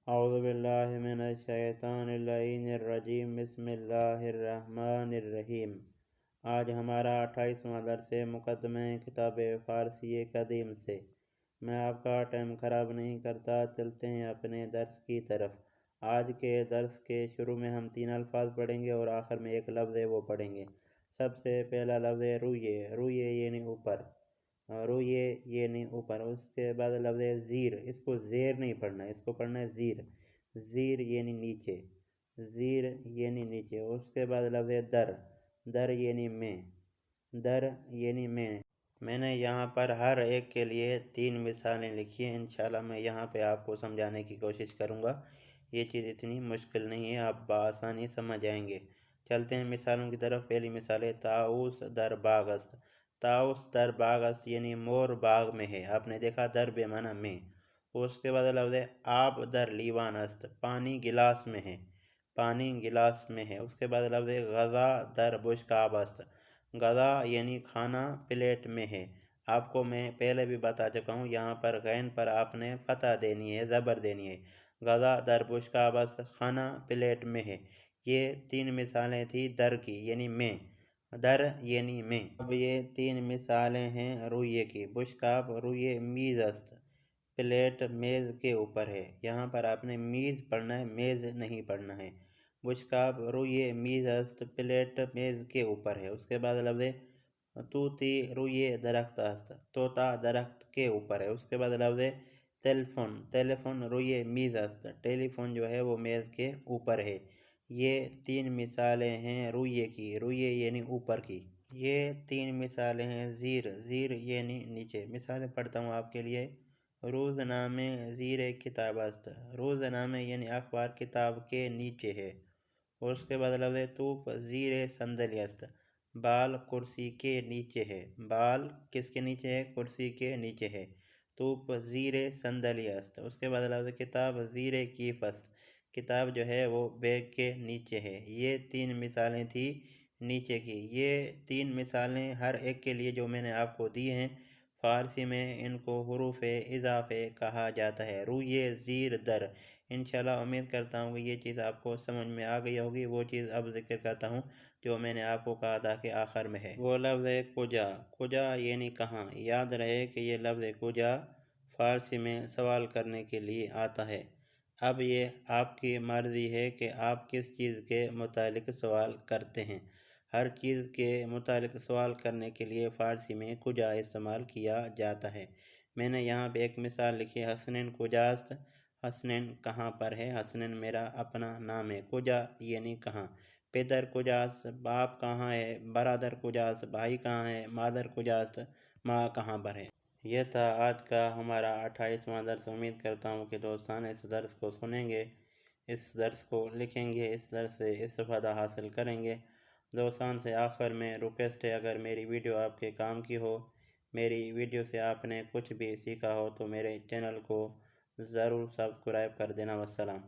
اعوذ باللہ من الشیطان اللعین الرجیم بسم اللہ الرحمن الرحیم۔ آج ہمارا 28واں درس ہے مقدمہ کتاب فارسی قدیم سے۔ میں آپ کا ٹائم خراب نہیں کرتا، چلتے ہیں اپنے درس کی طرف۔ آج کے درس کے شروع میں ہم 3 الفاظ پڑھیں گے اور آخر میں ایک لفظ ہے وہ پڑھیں گے۔ سب سے پہلا لفظ ہے رویے۔ رویے یعنی اوپر، رویے یعنی اوپر۔ اس کے بعد لفظ ہے زیر۔ اس کو زیر نہیں پڑھنا، اس کو پڑھنا ہے زیر۔ زیر یعنی نیچے، زیر یعنی نیچے۔ اس کے بعد لفظ ہے در۔ در یعنی میں، در یعنی میں نے یہاں پر ہر ایک کے لیے 3 مثالیں لکھی ہیں۔ انشاءاللہ میں یہاں پہ آپ کو سمجھانے کی کوشش کروں گا۔ یہ چیز اتنی مشکل نہیں ہے، آپ بآسانی سمجھ جائیں گے۔ چلتے ہیں مثالوں کی طرف۔ پہلی مثال ہے طاؤس در باغ است۔ طاؤس در باغ است یعنی مور باغ میں ہے۔ آپ نے دیکھا در بے معنی میں۔ اس کے بعد لفظ ہے آب در لیوان است۔ پانی گلاس میں ہے، پانی گلاس میں ہے۔ اس کے بعد لفظ ہے غذا در بشقاب است۔ غذا یعنی کھانا پلیٹ میں ہے۔ آپ کو میں پہلے بھی بتا چکا ہوں، یہاں پر غین پر آپ نے فتح دینی ہے، زبر دینی ہے۔ غذا در بشقاب است، کھانا پلیٹ میں ہے۔ یہ 3 مثالیں تھی در کی یعنی میں، در یعنی میں۔ اب یہ 3 مثالیں ہیں رویے کی۔ بشقاب رویے میز است، پلیٹ میز کے اوپر ہے۔ یہاں پر آپ نے میز پڑھنا ہے، میز نہیں پڑھنا ہے۔ بشقاب رویے میز است، پلیٹ میز کے اوپر ہے۔ اس کے بعد لفظ ہے طوطی رویے درخت است۔ طوطا درخت کے اوپر ہے۔ اس کے بعد لفظ ہے ٹیلیفون۔ ٹیلیفون رویے میز است، ٹیلی فون جو ہے وہ میز کے اوپر ہے۔ یہ 3 مثالیں ہیں رویے کی، رویے یعنی اوپر کی۔ یہ 3 مثالیں ہیں زیر۔ زیر یعنی نیچے۔ مثالیں پڑھتا ہوں آپ کے لیے۔ روزنامے زیر کتاب است۔ روزنامے یعنی اخبار کتاب کے نیچے ہے۔ اور اس کے بعد لفظ ہے توپ زیر صندلی است۔ بال کرسی کے نیچے ہے۔ بال کس کے نیچے ہے؟ کرسی کے نیچے ہے۔ توپ زیر صندلی است۔ اس کے بعد لفظ کتاب زیر کیف است۔ کتاب جو ہے وہ بیگ کے نیچے ہے۔ یہ 3 مثالیں تھی نیچے کی۔ یہ 3 مثالیں ہر ایک کے لیے جو میں نے آپ کو دی ہیں، فارسی میں ان کو حروف اضافے کہا جاتا ہے۔ رویے، زیر، در۔ انشاءاللہ امید کرتا ہوں کہ یہ چیز آپ کو سمجھ میں آ گئی ہوگی۔ وہ چیز اب ذکر کرتا ہوں جو میں نے آپ کو کہا تھا کہ آخر میں ہے۔ وہ لفظ ہے کجا۔ کجا یعنی کہاں۔ یاد رہے کہ یہ لفظ کجا فارسی میں سوال کرنے کے لیے آتا ہے۔ اب یہ آپ کی مرضی ہے کہ آپ کس چیز کے متعلق سوال کرتے ہیں۔ ہر چیز کے متعلق سوال کرنے کے لیے فارسی میں کجا استعمال کیا جاتا ہے۔ میں نے یہاں پہ ایک مثال لکھی ہے حسنین کجاست۔ حسنین کہاں پر ہے؟ حسنین میرا اپنا نام ہے۔ کجا یعنی کہاں۔ پدر کجاست، باپ کہاں ہے۔ برادر کجاست، بھائی کہاں ہے۔ مادر کجاست، ماں کہاں پر ہے۔ یہ تھا آج کا ہمارا 28واں درس۔ امید کرتا ہوں کہ دوستان اس درس کو سنیں گے، اس درس کو لکھیں گے، اس درس سے استفادہ حاصل کریں گے۔ دوستان سے آخر میں ریکویسٹ ہے، اگر میری ویڈیو آپ کے کام کی ہو، میری ویڈیو سے آپ نے کچھ بھی سیکھا ہو تو میرے چینل کو ضرور سبسکرائب کر دینا۔ والسلام۔